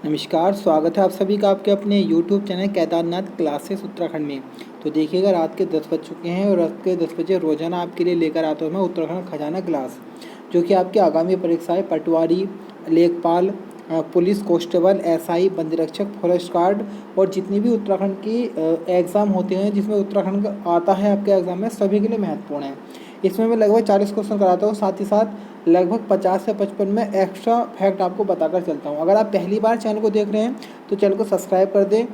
नमस्कार, स्वागत है आप सभी का आपके अपने YouTube channel Kedarnath classes Uttarakhand में। तो देखिएगा, रात के 10 बज चुके हैं और रात के 10 बजे रोजाना आपके लिए लेकर आता हूँ मैं उत्तराखंड खजाना क्लास, जो कि आपकी आगामी परीक्षाएं पटवारी, लेखपाल, पुलिस कांस्टेबल, एसआई, वन रक्षक, फॉरेस्ट गार्ड और जितनी भी उत्तराखंड की एग्ज़ाम होते हैं जिसमें उत्तराखंड का आता है आपके एग्ज़ाम में, सभी के लिए महत्वपूर्ण है। इसमें मैं लगभग 40 क्वेश्चन कराता हूँ, साथ ही साथ लगभग 50 से 55 में एक्स्ट्रा फैक्ट आपको बताकर चलता हूँ। अगर आप पहली बार चैनल को देख रहे हैं तो चैनल को सब्सक्राइब कर दें,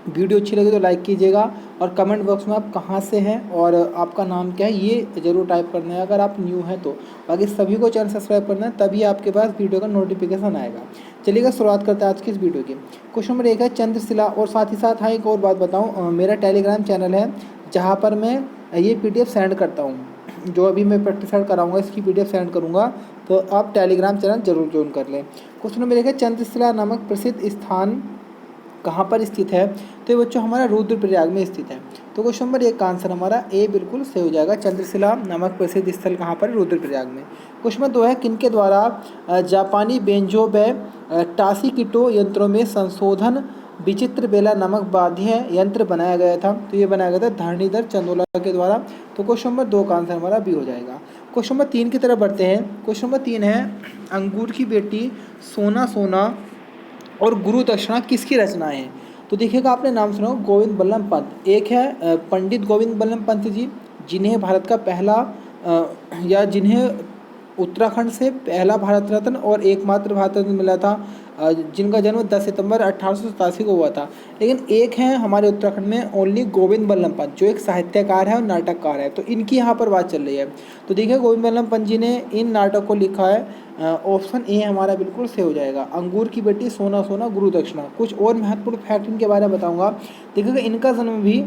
वीडियो अच्छी लगे तो लाइक कीजिएगा और कमेंट बॉक्स में आप कहाँ से हैं और आपका नाम क्या है ये ज़रूर टाइप करना है अगर आप न्यू हैं तो। बाकी सभी को चैनल सब्सक्राइब करना है, तभी आपके पास वीडियो का नोटिफिकेशन आएगा। चलिएगा, शुरुआत करते हैं आज की इस वीडियो की। क्वेश्चन नंबर 1 है चंद्रशिला। और साथ ही साथ हाँ, एक और बात बताऊँ, मेरा टेलीग्राम चैनल है जहाँ पर मैं ये PDF सेंड करता हूँ। जो अभी मैं प्रैक्टिस कराऊंगा इसकी PDF सेंड करूंगा, तो आप टेलीग्राम चैनल जरूर ज्वाइन कर लें। क्वेश्चन नंबर 1 है चंद्रशिला नामक प्रसिद्ध स्थान कहाँ पर स्थित है। तो ये बच्चों हमारा रुद्रप्रयाग में स्थित है। तो क्वेश्चन नंबर 1 का आंसर हमारा ए बिल्कुल सही हो जाएगा। चंद्रशिला नामक प्रसिद्ध स्थल कहाँ पर है? रुद्रप्रयाग में। क्वेश्चन नंबर 2 है किनके द्वारा जापानी बेंजो व टासिकिटो यंत्रों में संशोधन विचित्र बेला नामक वाद्य यंत्र बनाया गया था। तो ये बनाया गया था धरणीधर चंदोला के द्वारा। तो क्वेश्चन नंबर 2 का आंसर हमारा बी हो जाएगा। क्वेश्चन नंबर 3 की तरफ बढ़ते हैं। क्वेश्चन नंबर 3 है अंगूर की बेटी सोना सोना और गुरु दक्षिणा किसकी रचना है। तो देखिएगा, आपने नाम सुना होगा गोविंद बल्लभ पंत। एक है पंडित गोविंद बल्लभ पंत जी, जिन्हें भारत का पहला या जिन्हें उत्तराखंड से पहला भारत रत्न और एकमात्र भारत रत्न मिला था, जिनका जन्म 10 सितंबर 1887 को हुआ था। लेकिन एक है हमारे उत्तराखंड में ओनली गोविंद बल्लभ पंत, जो एक साहित्यकार है और नाटककार है। तो इनकी यहाँ पर बात चल रही है। तो देखिए, गोविंद बल्लभ पंत जी ने इन नाटक को लिखा है। ऑप्शन ए हमारा बिल्कुल सही हो जाएगा। अंगूर की बेटी सोना सोना गुरु दक्षिणा। कुछ और महत्वपूर्ण फैक्ट इनके बारे में बताऊंगा। देखिएगा, इनका जन्म भी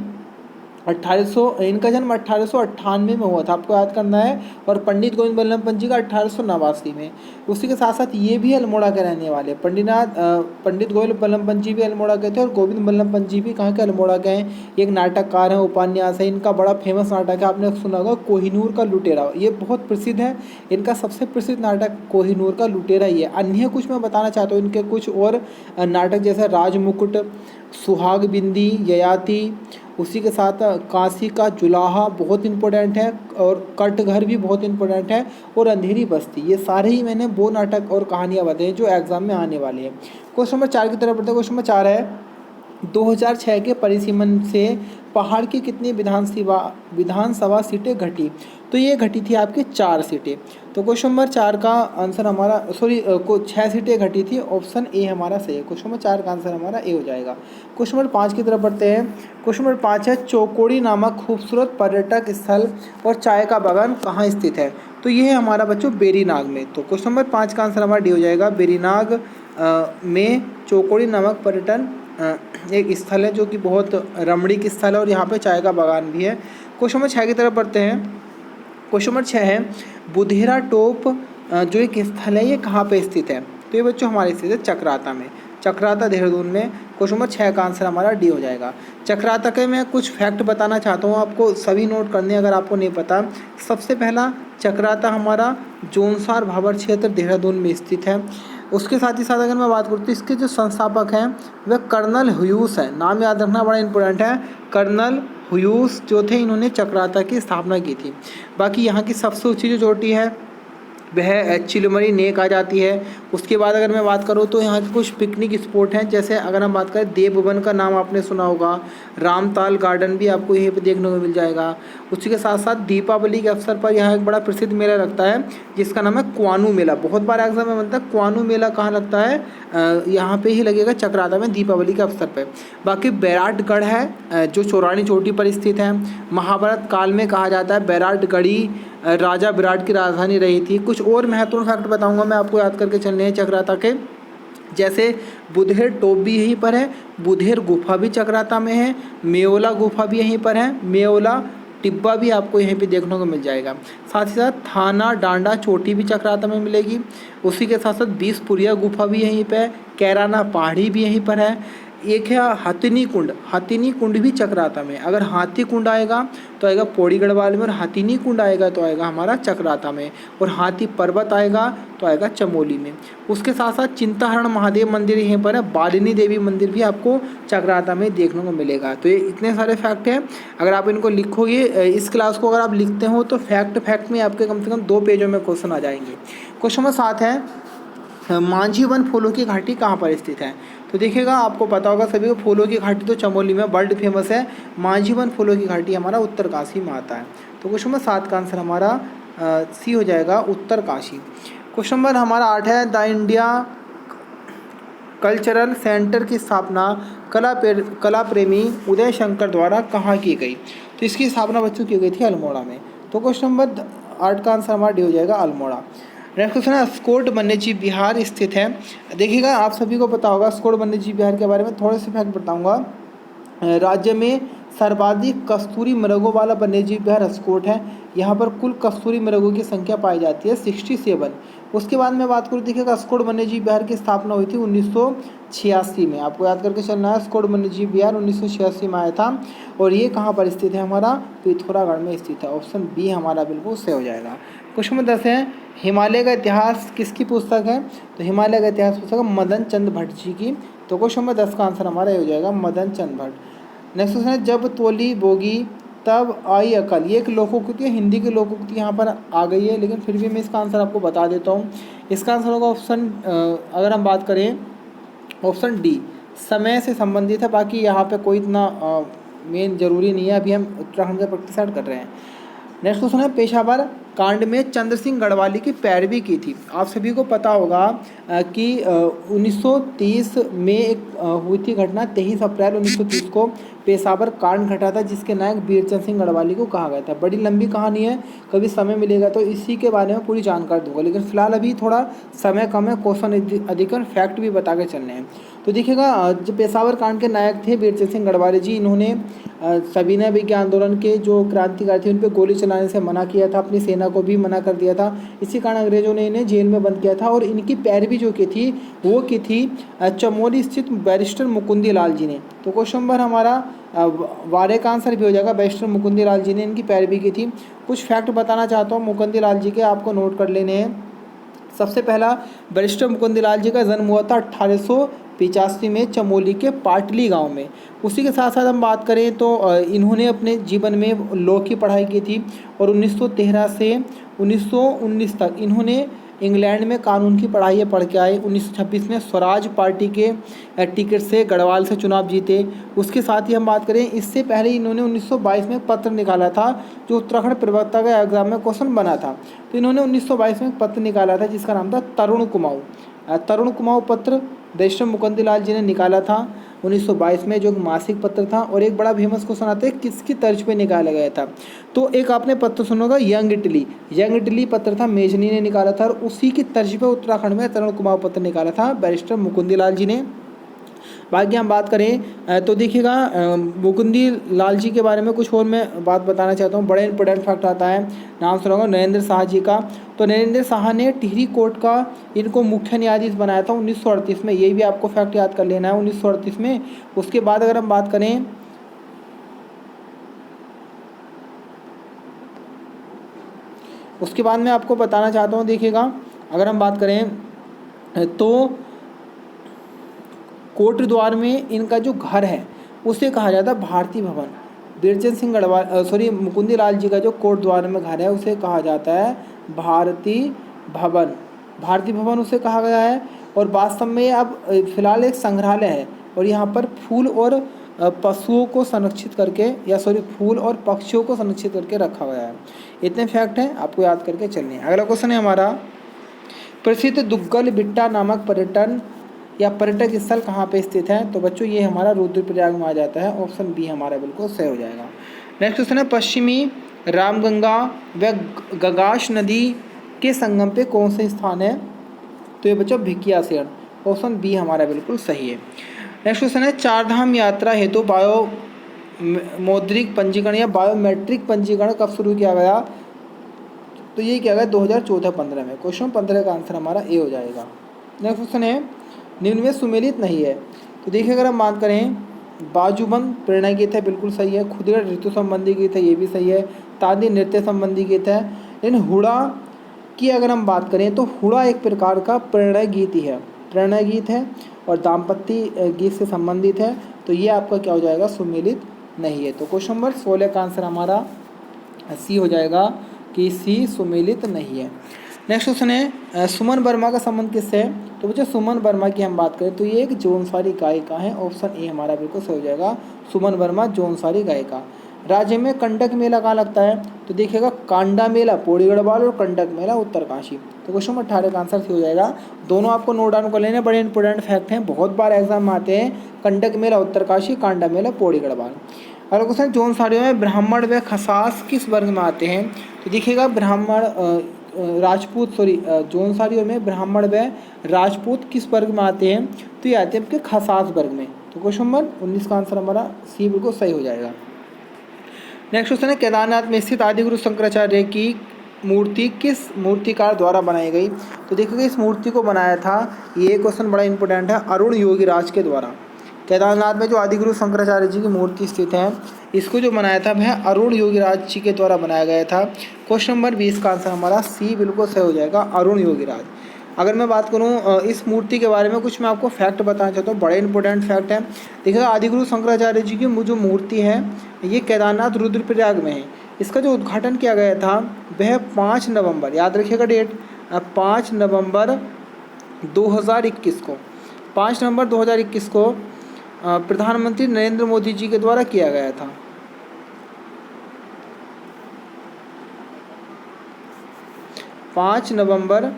1800 इनका जन्म 1898 में हुआ था, आपको याद करना है। और पंडित गोविंद बल्लभ पंत जी का 1889 में। उसी के साथ साथ ये भी अल्मोड़ा के रहने वाले पंडित गोविंद बल्लभ पंत जी भी अल्मोड़ा के थे और गोविंद बल्लभ पंत जी भी कहाँ के? अल्मोड़ा के हैं। एक नाटककार है, उपन्यास है, इनका बड़ा फेमस नाटक है, आपने सुना होगा कोहिनूर का लुटेरा। ये बहुत प्रसिद्ध है, इनका सबसे प्रसिद्ध नाटक कोहिनूर का लुटेरा ही है। अन्य कुछ मैं बताना चाहता हूँ इनके कुछ और नाटक, जैसे राजमुकुट, सुहाग बिंदी, ययाति, उसी के साथ काशी का जुलाहा बहुत इंपॉर्टेंट है, और कटघर भी बहुत इंपॉर्टेंट है, और अंधेरी बस्ती। ये सारे ही मैंने वो नाटक और कहानियाँ बताई जो एग्जाम में आने वाली है। क्वेश्चन नंबर 4 की तरफ बढ़ते हैं। क्वेश्चन नंबर 4 है 2006 के परिसीमन से पहाड़ की कितनी विधानसभा सीटें घटी। तो ये घटी थी आपकी 4 सीटें। तो क्वेश्चन नंबर 4 का आंसर हमारा 6 सीटें घटी थी। ऑप्शन ए हमारा सही है। क्वेश्चन नंबर 4 का आंसर हमारा ए हो जाएगा। क्वेश्चन नंबर 5 की तरफ बढ़ते हैं। क्वेश्चन नंबर 5 है चौकोड़ी नामक खूबसूरत पर्यटक स्थल और चाय का बागान कहाँ स्थित है। तो ये है हमारा बच्चों बेरीनाग में। तो क्वेश्चन नंबर 5 का आंसर हमारा डी हो जाएगा। बेरीनाग में चौकोड़ी नामक पर्यटन एक स्थल है, जो कि बहुत रमणीक स्थल है, और यहाँ पे चाय का बागान भी है। क्वेश्चन नंबर 6 की तरफ बढ़ते हैं। क्वेश्चन नंबर 6 है बुधेरा टोप जो एक स्थल है, ये कहाँ पे स्थित है। तो ये बच्चों हमारे स्थित है चक्राता में, चक्राता देहरादून में। क्वेश्चन नंबर 6 का आंसर हमारा डी हो जाएगा। चक्राता के मैं कुछ फैक्ट बताना चाहता हूँ, आपको सभी नोट करने अगर आपको नहीं पता। सबसे पहला, चक्राता हमारा जोनसार भाबर क्षेत्र देहरादून में स्थित है। उसके साथ ही साथ अगर मैं बात करूँ तो इसके जो संस्थापक हैं वह कर्नल ह्यूस है। नाम याद रखना बड़ा इंपॉर्टेंट है। कर्नल ह्यूस जो थे, इन्होंने चक्राता की स्थापना की थी। बाकी यहाँ की सबसे ऊंची जो चोटी है वह चिलमरी नेक आ जाती है। उसके बाद अगर मैं बात करूँ तो यहाँ के कुछ पिकनिक स्पॉट हैं, जैसे अगर हम बात करें देववन का नाम आपने सुना होगा, रामताल गार्डन भी आपको यहीं पे देखने को मिल जाएगा। उसी के साथ साथ दीपावली के अवसर पर यहाँ एक बड़ा प्रसिद्ध मेला लगता है जिसका नाम है कुआनू मेला। बहुत बार एग्जाम में बनता है। कुआनू मेला कहाँ लगता है? यहाँ पे ही लगेगा चक्राता में, दीपावली के अवसर पर। बाकी बैराटगढ़ है जो चौरानी चोटी पर स्थित है। महाभारत काल में कहा जाता है बैराटगढ़ी राजा विराट की राजधानी रही थी। कुछ और महत्वपूर्ण फैक्ट बताऊंगा मैं आपको, याद करके चलने हैं चक्राता के। जैसे बुधेर टोप भी यहीं पर है, बुधेर गुफा भी चक्राता में है, मेओला गुफा भी यहीं पर है, मेओला टिब्बा भी आपको यहीं पे देखने को मिल जाएगा। साथ ही साथ थाना डांडा चोटी भी चक्राता में मिलेगी। उसी के साथ साथ बीसपुरिया गुफा भी यहीं पर है, कैराना पहाड़ी भी यहीं पर है। एक है हथिनी कुंड। हथिनी कुंड भी चक्राता में। अगर हाथी कुंड आएगा तो आएगा पौड़ी गढ़वाल में, और हथिनी कुंड आएगा तो आएगा हमारा चक्राता में, और हाथी पर्वत आएगा तो आएगा चमोली में। उसके साथ साथ चिंताहरण महादेव मंदिर यहीं पर है। बालिनी देवी मंदिर भी आपको चक्राता में देखने को मिलेगा। तो ये इतने सारे फैक्ट हैं, अगर आप इनको लिखोगे इस क्लास को अगर आप लिखते हो तो फैक्ट में आपके कम से कम 2 पेजों में क्वेश्चन आ जाएंगे। क्वेश्चन नंबर 7 है मांझी वन फूलों की घाटी कहाँ पर स्थित है। तो देखिएगा आपको पता होगा सभी को, फूलों की घाटी तो चमोली में वर्ल्ड फेमस है। मांझी वन फूलों की घाटी हमारा उत्तरकाशी में आता है। तो क्वेश्चन नंबर 7 का आंसर हमारा सी हो जाएगा, उत्तरकाशी। क्वेश्चन नंबर हमारा 8 है द इंडिया कल्चरल सेंटर की स्थापना कला प्रेमी उदय शंकर द्वारा कहाँ की गई। तो इसकी स्थापना बच्चों की गई थी अल्मोड़ा में। तो क्वेश्चन नंबर 8 का आंसर हमारा डी हो जाएगा, अल्मोड़ा। नेक्स्ट क्वेश्चन है स्कोट वन्यजीव विहार स्थित है। देखिएगा आप सभी को पता होगा स्कोट वन्यजीव विहार के बारे में थोड़े से फैक्ट बताऊंगा। राज्य में सर्वाधिक कस्तूरी मृगों वाला वन्यजीव विहार अस्कोट है। यहाँ पर कुल कस्तूरी मृगों की संख्या पाई जाती है 67। उसके बाद में बात करूँ, देखिएगा अस्कोट वन्यजीव विहार की स्थापना हुई थी 1986 में। आपको याद करके चलना है, अस्कोट वन्यजीव विहार 1986 में आया था। और ये कहाँ पर स्थित है हमारा, पिथौरागढ़ में स्थित है। ऑप्शन बी हमारा बिल्कुल सही हो जाएगा। क्वेश्चन नंबर 10 है हिमालय का इतिहास किसकी पुस्तक है। तो हिमालय का इतिहास पुस्तक है मदन चंद भट्ट जी की। तो क्वेश्चन नंबर 10 का आंसर हमारा ये हो जाएगा, मदन चंद भट्ट। नेक्स्ट क्वेश्चन है जब तोली बोगी तब आई अकल। ये एक लोकोक्ति है, हिंदी की लोकोक्ति यहाँ पर आ गई है, लेकिन फिर भी मैं इसका आंसर आपको बता देता हूँ। इसका आंसर होगा ऑप्शन, अगर हम बात करें ऑप्शन डी, समय से संबंधित है। बाकी यहाँ पे कोई इतना मेन जरूरी नहीं है, अभी हम उत्तराखंड का प्रैक्टिस कर रहे हैं। नेक्स्ट क्वेश्चन है पेशावर कांड में चंद्र सिंह गढ़वाली की पैरवी की थी। आप सभी को पता होगा कि 1930 में एक हुई थी घटना, 23 अप्रैल 1930 को पेशावर कांड घटा था, जिसके नायक वीरचंद सिंह गढ़वाली को कहा गया था। बड़ी लंबी कहानी है, कभी समय मिलेगा तो इसी के बारे में पूरी जानकारी दूंगा, लेकिन फिलहाल अभी थोड़ा समय कम है, क्वेश्चन अधिकतर फैक्ट भी बता के चलने हैं। तो देखिएगा जो पेशावर कांड के नायक थे वीरचंद सिंह गढ़वाली जी, इन्होंने सविनय विज्ञान आंदोलन के जो क्रांतिकारी थे उन पर गोली चलाने से मना किया था, अपनी सेना को भी मना कर दिया था। इसी कारण अंग्रेजों ने इन्हें जेल में बंद किया था, और इनकी पैरवी जो की थी वो की थी चमोली स्थित बैरिस्टर मुकुंदी लाल जी ने। तो क्वेश्चन नंबर हमारा वारे का आंसर भी हो जाएगा, बैरिस्टर मुकुंदी लाल जी ने इनकी पैरवी की थी। कुछ फैक्ट बताना चाहता हूँ मुकुंदी लाल जी के, आपको नोट कर लेने हैं। सबसे पहला, बैरिस्टर मुकुंदी लाल जी का जन्म हुआ था 1885 में चमोली के पाटली गांव में। उसी के साथ साथ हम बात करें तो इन्होंने अपने जीवन में लॉ की पढ़ाई की थी, और 1913 से 1919 तक इन्होंने इंग्लैंड में कानून की पढ़ाई पढ़ के आए। 1926 में स्वराज पार्टी के टिकट से गढ़वाल से चुनाव जीते। उसके साथ ही हम बात करें, इससे पहले इन्होंने 1922 में पत्र निकाला था, जो उत्तराखंड प्रवक्ता का एग्जाम में क्वेश्चन बना था। तो इन्होंने 1922 में पत्र निकाला था जिसका नाम था तरुण कुमाऊँ। तरुण कुमाऊँ पत्र बैरिस्टर मुकुंदी लाल जी ने निकाला था 1922 में, जो मासिक पत्र था। और एक बड़ा फेमस क्वेश्चन आता है किसकी तर्ज पे निकाला गया था। तो एक आपने पत्र सुनोगा यंग इटली पत्र था, मेजनी ने निकाला था, और उसी की तर्ज पे उत्तराखंड में तरुण कुमाऊँ पत्र निकाला था बैरिस्टर मुकुंदी लाल जी ने। बाकी हम बात करें तो देखिएगा मुकुंदी लाल जी के बारे में कुछ और मैं बात बताना चाहता हूँ। बड़ा इंपॉर्टेंट फैक्ट आता है, नाम सुना होगा नरेंद्र शाह जी का। तो नरेंद्र शाह ने टिहरी कोर्ट का इनको मुख्य न्यायाधीश बनाया था 1938 में। ये भी आपको फैक्ट याद कर लेना है, 1938 में। उसके बाद अगर हम बात करें उसके बाद मैं आपको बताना चाहता हूँ, देखिएगा अगर हम बात करें तो कोट द्वार में इनका जो घर है उसे कहा जाता है भारती भवन। वीरचंद सिंह गढ़वाल मुकुंदी लाल जी का जो कोट द्वार में घर है उसे कहा जाता है भारती भवन उसे कहा गया है। और वास्तव में अब फिलहाल एक संग्रहालय है, और यहाँ पर फूल और पशुओं को संरक्षित करके फूल और पक्षियों को संरक्षित करके रखा गया है। इतने फैक्ट हैं, आपको याद करके चलने हैं। अगला क्वेश्चन है हमारा, प्रसिद्ध दुग्गल बिट्टा नामक पर्यटक स्थल कहाँ पे स्थित है। तो बच्चों ये हमारा रुद्रप्रयाग में आ जाता है। ऑप्शन बी हमारा बिल्कुल सही हो जाएगा। नेक्स्ट क्वेश्चन है पश्चिमी रामगंगा व गंगाश नदी के संगम पे कौन से स्थान है। तो ये बच्चों भिकियासेन। ऑप्शन बी हमारा बिल्कुल सही है। नेक्स्ट क्वेश्चन है चारधाम यात्रा हेतु बायोमौद्रिक पंजीकरण या बायोमेट्रिक पंजीकरण कब शुरू किया गया। तो ये किया गया 2014-15 में। क्वेश्चन 15 का आंसर हमारा ए हो जाएगा। नेक्स्ट क्वेश्चन है निम्न में सुमेलित नहीं है। तो देखिए अगर हम बात करें बाजूबंद प्रेरणा गीत है, बिल्कुल सही है। खुदगढ़ ऋतु संबंधी गीत है, ये भी सही है। तांदी नृत्य संबंधी गीत है। लेकिन हुड़ा की अगर हम बात करें तो हुड़ा एक प्रकार का प्रेरणा गीत ही है, प्रेरणा गीत है और दाम्पत्य गीत से संबंधित है। तो ये आपका क्या हो जाएगा, सुमेलित नहीं है। तो क्वेश्चन नंबर 16 का आंसर हमारा सी हो जाएगा कि सी सुमेलित नहीं है। नेक्स्ट क्वेश्चन है सुमन वर्मा का संबंध किससे है? तो बच्चों सुमन वर्मा की हम बात करें तो ये एक जौनसारी गायिका है। ऑप्शन ए हमारा बिल्कुल सही हो जाएगा, सुमन वर्मा जौनसारी गायिका। राज्य में कंडक मेला कहाँ लगता है? तो देखिएगा कांडा मेला पौड़ी गढ़वाल और कंडक मेला उत्तरकाशी। तो क्वेश्चन नंबर 18 का आंसर सी हो जाएगा। दोनों आपको नोट डाउन कर लेने, बड़े इंपॉर्टेंट फैक्ट हैं, बहुत बार एग्जाम में आते हैं। कंडक मेला उत्तरकाशी, कांडा मेला पौड़ी गढ़वाल। अगला क्वेश्चन जौनसारियों में ब्राह्मण व खसास किस वर्ग में आते हैं? तो देखिएगा जौनसारियों में ब्राह्मण व राजपूत किस वर्ग में आते हैं? तो ये आते हैं आपके खसास वर्ग में। तो क्वेश्चन नंबर 19 का आंसर हमारा सी बिल्कुल सही हो जाएगा। नेक्स्ट क्वेश्चन है केदारनाथ में स्थित आदिगुरु शंकराचार्य की मूर्ति किस मूर्तिकार द्वारा बनाई गई? तो देखिएगा इस मूर्ति को बनाया था, ये क्वेश्चन बड़ा इंपॉर्टेंट है, अरुण योगीराज के द्वारा। केदारनाथ में जो आदिगुरु शंकराचार्य जी की मूर्ति स्थित है, इसको जो बनाया था वह अरुण योगीराज जी के द्वारा बनाया गया था। क्वेश्चन नंबर 20 का आंसर हमारा सी बिल्कुल सही हो जाएगा, अरुण योगीराज। अगर मैं बात करूं इस मूर्ति के बारे में कुछ मैं आपको फैक्ट बताना चाहता हूँ, बड़े इंपॉर्टेंट फैक्ट हैं। देखिएगा आदिगुरु शंकराचार्य जी की जो मूर्ति है ये केदारनाथ रुद्रप्रयाग में है। इसका जो उद्घाटन किया गया था वह 5 नवंबर, याद रखिएगा डेट, 5 नवंबर 2021 को, 5 नवंबर 2021 को प्रधानमंत्री नरेंद्र मोदी जी के द्वारा किया गया था। पाँच नवंबर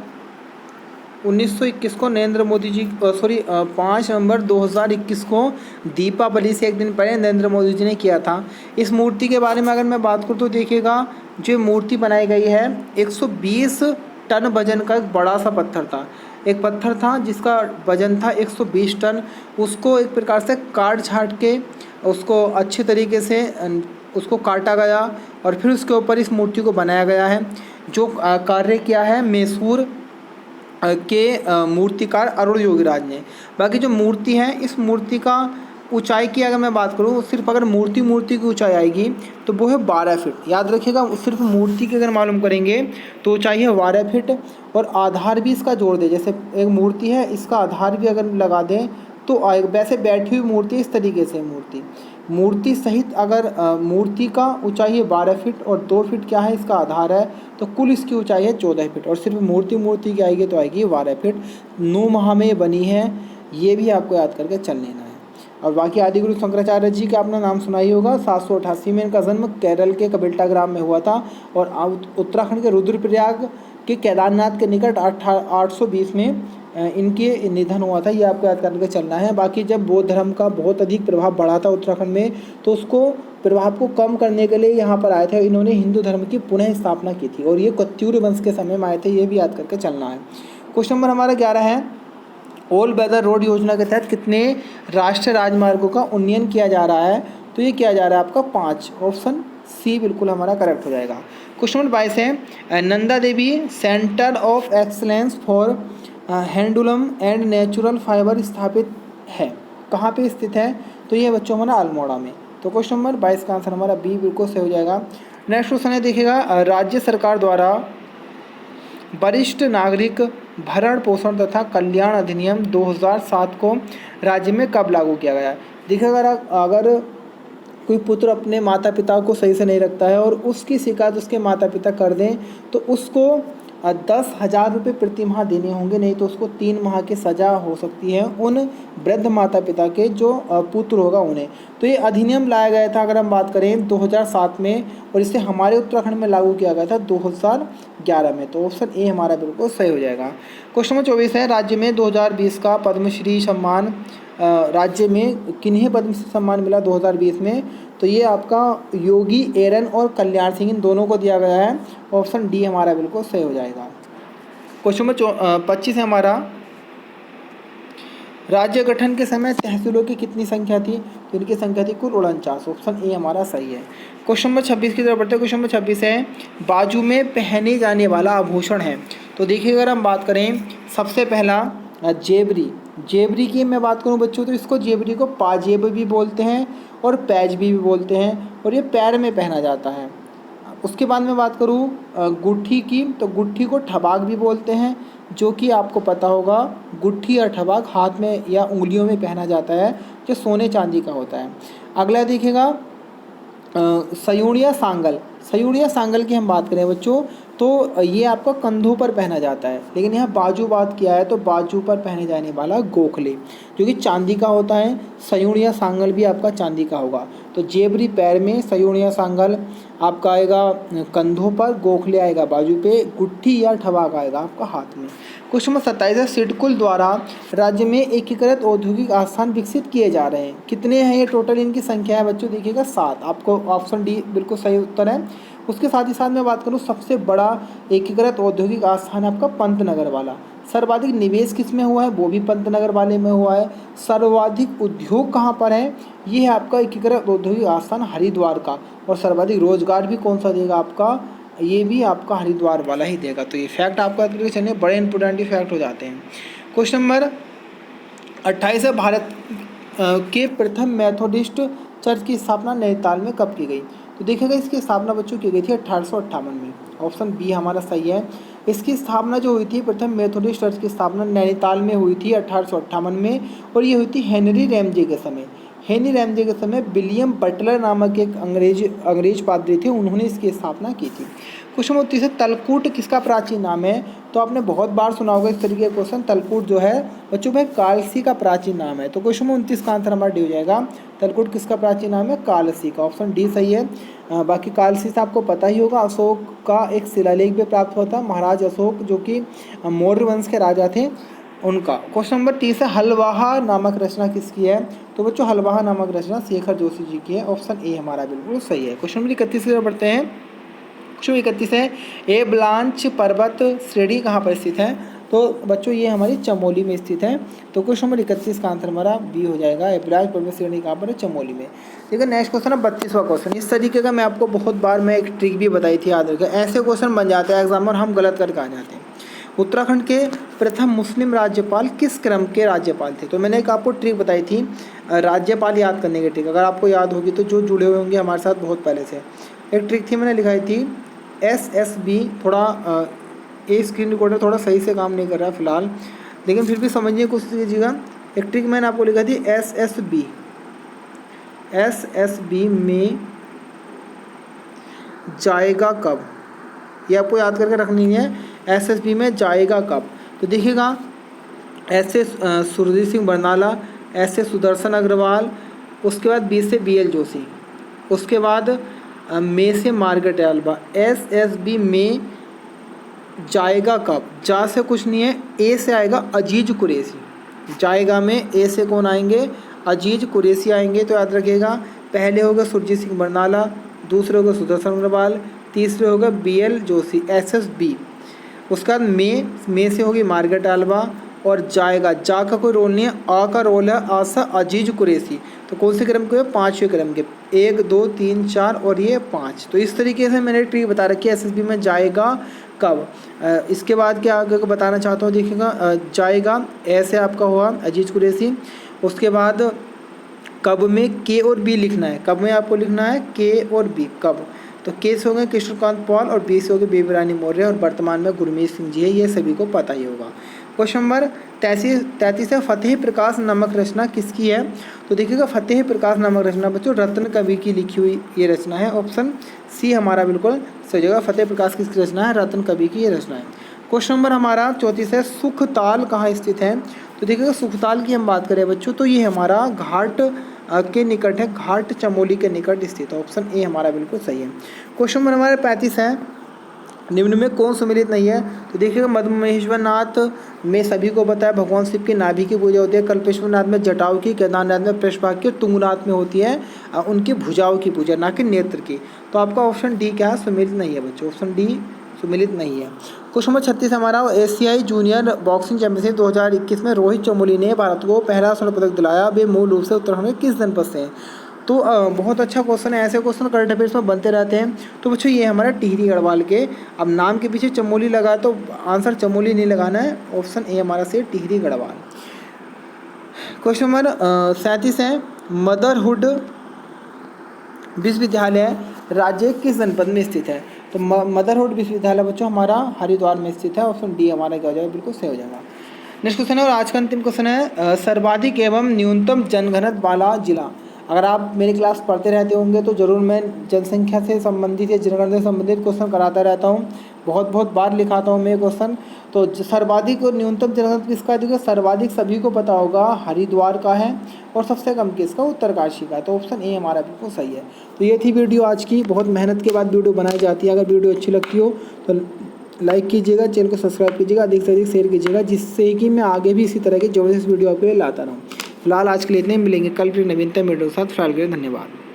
1921 को नरेंद्र मोदी जी 5 नवंबर 2021 को दीपावली से एक दिन पहले नरेंद्र मोदी जी ने किया था। इस मूर्ति के बारे में अगर मैं बात करूँ तो देखिएगा जो मूर्ति बनाई गई है 120 टन वजन का एक बड़ा सा पत्थर था, एक पत्थर था जिसका वजन था 120 टन। उसको एक प्रकार से काट छाट के उसको अच्छे तरीके से उसको काटा गया और फिर उसके ऊपर इस मूर्ति को बनाया गया है। जो कार्य किया है मैसूर के मूर्तिकार अरुण योगीराज ने। बाकी जो मूर्ति है इस मूर्ति का ऊंचाई की अगर मैं बात करूँ, सिर्फ अगर मूर्ति की ऊंचाई आएगी तो वो है 12 फीट। याद रखिएगा सिर्फ मूर्ति की अगर मालूम करेंगे तो ऊंचाई है 12 फीट और आधार भी इसका जोड़ दे, जैसे एक मूर्ति है इसका आधार भी अगर लगा दें तो वैसे बैठी हुई मूर्ति इस तरीके से मूर्ति सहित अगर मूर्ति का ऊंचाई है 12 फीट और 2 फीट क्या है इसका आधार है, तो कुल इसकी ऊंचाई है 14 फीट और सिर्फ मूर्ति की आएगी तो आएगी 12 फीट। 9 माह में बनी है, ये भी आपको याद करके चल लेना है। और बाकी आदिगुरु शंकराचार्य जी का आपने नाम सुना ही होगा। 788 में इनका जन्म केरल के कबिल्टा ग्राम में हुआ था और उत्तराखंड के रुद्रप्रयाग के केदारनाथ के निकट 820 में इनके निधन हुआ था। ये आपको याद करके चलना है। बाकी जब बौद्ध धर्म का बहुत अधिक प्रभाव बढ़ा था उत्तराखंड में तो उसको प्रभाव को कम करने के लिए यहाँ पर आए थे, इन्होंने हिंदू धर्म की पुनः स्थापना की थी और ये कत्यूर वंश के समय में आए थे, ये भी याद करके चलना है। क्वेश्चन नंबर हमारा 11 है ऑल वेदर रोड योजना के तहत कितने राष्ट्रीय राजमार्गों का उन्नयन किया जा रहा है? तो ये किया जा रहा है आपका 5। ऑप्शन सी बिल्कुल हमारा करेक्ट हो जाएगा। क्वेश्चन नंबर 22 है Nanda Devi centre of excellence for handloom and natural fibre स्थापित है, कहाँ पे स्थित है? तो ये बच्चों हमारा अल्मोड़ा में। तो क्वेश्चन नंबर 22 का आंसर हमारा बी बिल्कुल सही हो जाएगा। नेक्स्ट क्वेश्चन है देखिएगा राज्य सरकार द्वारा वरिष्ठ नागरिक भरण पोषण तथा कल्याण अधिनियम 2007 को राज्य में कब लागू किया गया? देखिए अगर कोई पुत्र अपने माता पिता को सही से नहीं रखता है और उसकी शिकायत उसके माता पिता कर दें तो उसको 10,000 रुपये प्रति माह देने होंगे, नहीं तो उसको 3 माह की सज़ा हो सकती है उन वृद्ध माता पिता के जो पुत्र होगा उन्हें। तो ये अधिनियम लाया गया था अगर हम बात करें 2007 में और इसे हमारे उत्तराखंड में लागू किया गया था 2011 में। तो ऑप्शन ए हमारा बिल्कुल सही हो जाएगा। क्वेश्चन नंबर 24 है राज्य में 2020 का पद्मश्री सम्मान राज्य में किन्हें पद्मश्री सम्मान मिला 2020 में? तो ये आपका योगी एरन और कल्याण सिंह इन दोनों को दिया गया है। ऑप्शन डी हमारा बिल्कुल सही हो जाएगा। क्वेश्चन नंबर 25 है हमारा राज्य गठन के समय तहसीलों की कितनी संख्या थी? तो इनकी संख्या थी कुल 49। ऑप्शन ए हमारा सही है। क्वेश्चन नंबर 26 की तरफ बढ़ते हैं। क्वेश्चन नंबर 26 है बाजू में पहने जाने वाला आभूषण है। तो देखिए अगर हम बात करें सबसे पहला जेबरी। जेबरी की मैं बात करूं बच्चों तो इसको जेबरी को पाजेब भी बोलते हैं और पैज भी बोलते हैं और ये पैर में पहना जाता है। उसके बाद मैं बात करूं गुट्ठी की, तो गुट्ठी को ठबाक भी बोलते हैं, जो कि आपको पता होगा गुट्ठी और ठबाक हाथ में या उंगलियों में पहना जाता है, जो सोने चांदी का होता है। अगला देखिएगा सयूड़िया सांगल। सयूड़िया सांगल की हम बात करें बच्चों तो ये आपका कंधों पर पहना जाता है, लेकिन यहाँ बाजू बात किया है तो बाजू पर पहने जाने वाला गोखले जो कि चांदी का होता है। सयूड़िया सांगल भी आपका चांदी का होगा। तो जेबरी पैर में, सयूड़िया सांगल आपका आएगा कंधों पर, गोखले आएगा बाजू पे, गुट्ठी या ठबाक आएगा आपका हाथ में। क्वेश्चन नंबर 27 है, सिडकुल द्वारा राज्य में एकीकृत औद्योगिक आस्थान विकसित किए जा रहे हैं। कितने हैं ये टोटल, इनकी संख्या है बच्चों देखिएगा 7। आपको ऑप्शन डी बिल्कुल सही उत्तर है। उसके साथ ही साथ मैं बात करूँ सबसे बड़ा एकीकृत औद्योगिक आस्थान आपका पंतनगर वाला। सर्वाधिक निवेश किस में हुआ है, वो भी पंतनगर वाले में हुआ है। सर्वाधिक उद्योग कहाँ पर है, ये है आपका एकीकृत औद्योगिक आस्थान हरिद्वार का। और सर्वाधिक रोजगार भी कौन सा देगा आपका, ये भी आपका हरिद्वार वाला ही देगा। तो ये फैक्ट आपका चलिए बड़े इंपोर्टेंट फैक्ट हो जाते हैं। क्वेश्चन नंबर 28 है, भारत के प्रथम मेथोडिस्ट चर्च की स्थापना नैनीताल में कब की गई। तो देखिएगा इसकी स्थापना बच्चों की गई थी 1858 में। ऑप्शन बी हमारा सही है। इसकी स्थापना जो हुई थी, प्रथम मेथोडिस्ट चर्च की स्थापना नैनीताल में हुई थी 1858 में, और ये हुई थी हेनरी रैमजे के समय। हेनरी रैमजे के समय विलियम बटलर नामक एक अंग्रेज पादरी थे, उन्होंने इसकी स्थापना की थी। क्वेश्चन नंबर 30 है, तलकूट किसका प्राचीन नाम है। तो आपने बहुत बार सुना होगा इस तरीके का क्वेश्चन। तलकूट जो है बच्चों भाई कालसी का प्राचीन नाम है। तो क्वेश्चन नंबर 29 का आंसर हमारा डी हो जाएगा। तलकूट किसका प्राचीन नाम है, कालसी का। ऑप्शन डी सही है। बाकी कालसी से आपको पता ही होगा अशोक का एक शिलालेख भी प्राप्त होता है, महाराज अशोक जो कि मौर्य वंश के राजा थे उनका। क्वेश्चन नंबर 30 है, हलवाहा नामक रचना किसकी है। तो बच्चों हलवाहा नामक रचना शेखर जोशी जी की है। ऑप्शन ए हमारा बिल्कुल सही है। क्वेश्चन नंबर 31 की तरफ बढ़ते हैं। क्वेश्चन 31 है, एवलांच पर्वत श्रेणी कहाँ पर स्थित है। तो बच्चों ये हमारी चमोली में स्थित है। तो क्वेश्चन नंबर 31 का आंसर हमारा बी हो जाएगा। एवलांच पर्वत श्रेणी कहाँ पर है, चमोली में। ठीक है, नेक्स्ट क्वेश्चन है 32वां क्वेश्चन। इस तरीके का मैं आपको बहुत बार मैं एक ट्रिक भी बताई थी, याद रखें। ऐसे क्वेश्चन बन जाते हैं एग्जाम में और हम गलत करके आ जाते हैं। उत्तराखंड के प्रथम मुस्लिम राज्यपाल किस क्रम के राज्यपाल थे। तो मैंने एक आपको ट्रिक बताई थी राज्यपाल याद करने की ट्रिक, अगर आपको याद होगी तो जो जुड़े हुए होंगे हमारे साथ बहुत पहले से। एक ट्रिक थी मैंने लिखाई थी SSB। थोड़ा ए स्क्रीन रिकॉर्डर थोड़ा सही से काम नहीं कर रहा है फिलहाल, लेकिन फिर भी समझने की कोशिश कीजिएगा। एक ट्रिक मैंने आपको लिखा थी SSB में जाएगा कब, ये आपको याद करके रखनी है। SSB में जाएगा कब। तो देखिएगा ऐसे सुरजीत सिंह बरनाला, ऐसे सुदर्शन अग्रवाल, उसके बाद बी से BL जोशी, उसके बाद मे से मार्गरेट एल्बा। SSB में जाएगा कब, जा से कुछ नहीं है, ए से आएगा अजीज कुरैशी। जाएगा में ए से कौन आएंगे, अजीज कुरैशी आएंगे। तो याद रखिएगा पहले होगा सुरजीत सिंह बरनाला, दूसरे होगा सुदर्शन अग्रवाल, तीसरे होगा BL जोशी SSB। उसके बाद मे से होगी मार्गरेट एल्बा, और जाएगा जा का कोई रोल नहीं है, आ का रोल है, आसा अजीज कुरैशी। तो कौन से क्रम के, 5वें क्रम के, 1 2 3 4 और ये 5। तो इस तरीके से मैंने ट्रिक बता रखी है SSB में जाएगा कब। इसके बाद क्या आगे को बताना चाहता हूँ देखिएगा, जाएगा ऐसे आपका हुआ अजीज कुरैशी। उसके बाद कब में के और बी लिखना है, कब में आपको लिखना है के और बी, कब। तो के से हो गए कृष्णकांत पॉल और बी से हो गए बेबी रानी मौर्य, और वर्तमान में गुरमीत सिंह जी है, ये सभी को पता ही होगा। क्वेश्चन नंबर 33 है, फतेह प्रकाश नामक रचना किसकी है। तो देखिएगा फतेह प्रकाश नामक रचना बच्चों रत्न कवि की लिखी हुई ये रचना है। ऑप्शन सी हमारा बिल्कुल सही जगह। फतेह प्रकाश किसकी रचना है, रत्न कवि की ये रचना है। क्वेश्चन नंबर हमारा 34 है, सुखताल कहाँ स्थित है। तो देखिएगा सुखताल की हम बात करें बच्चों तो ये हमारा घाट के निकट है, घाट चमोली के निकट स्थित है। ऑप्शन ए हमारा बिल्कुल सही है। क्वेश्चन नंबर हमारे 35 है, निम्न में कौन सम्मिलित नहीं है। तो देखिएगा मधुमहेश्वर नाथ में सभी को बताया भगवान शिव की नाभि की पूजा होती है, कल्पेश्वर नाथ में जटाओं की, केदारनाथ में पृष्ठभाग की, तुंगनाथ में होती है उनकी भुजाओं की पूजा, ना कि नेत्र की। तो आपका ऑप्शन डी क्या है, सम्मिलित नहीं है बच्चों। ऑप्शन डी सम्मिलित नहीं है। क्वेश्चन नंबर 36 हमारा, एशियाई जूनियर बॉक्सिंग चैंपियनशिप 2021 में रोहित चमोली ने भारत को पहला स्वर्ण पदक दिलाया। वे मूल रूप से उत्तराखंड के किस जनपद से हैं। तो बहुत अच्छा क्वेश्चन है, ऐसे क्वेश्चन करंट अफेयर्स में बनते रहते हैं। तो बच्चों ये हमारा टिहरी गढ़वाल के, अब नाम के पीछे चमोली लगा तो आंसर चमोली नहीं लगाना है, ऑप्शन ए हमारा से टिहरी गढ़वाल। क्वेश्चन नंबर 37 है, मदरहुड विश्वविद्यालय राज्य किस जनपद में स्थित है? तो मदरहुड विश्वविद्यालय बच्चों हमारा हरिद्वार में स्थित है, ऑप्शन डी हमारा क्या हो जाएगा, बिल्कुल सही हो जाएगा। नेक्स्ट क्वेश्चन है और आज का अंतिम क्वेश्चन है, सर्वाधिक एवं न्यूनतम जनघनत्व वाला जिला। अगर आप मेरी क्लास पढ़ते रहते होंगे तो ज़रूर मैं जनसंख्या से संबंधित या जनगणना से संबंधित क्वेश्चन कराता रहता हूँ, बहुत बहुत बार लिखाता हूँ मैं क्वेश्चन। तो सर्वाधिक और न्यूनतम जनघनत्व किसका है? देखिए सर्वाधिक सभी को पता होगा हरिद्वार का है, और सबसे कम किसका? उत्तरकाशी का। तो ऑप्शन ए हमारा बिल्कुल सही है। तो ये थी वीडियो आज की, बहुत मेहनत के बाद वीडियो बनाई जाती है। अगर वीडियो अच्छी लगती हो तो लाइक कीजिएगा, चैनल को सब्सक्राइब कीजिएगा, अधिक से अधिक शेयर कीजिएगा, जिससे कि मैं आगे भी इसी तरह की जबरदस्त वीडियो आपके लिए लाता रहूँ। फिलहाल आज के लिए इतने, मिलेंगे कल फिर नवीनतम वीडियो के साथ। फिलहाल के लिए धन्यवाद।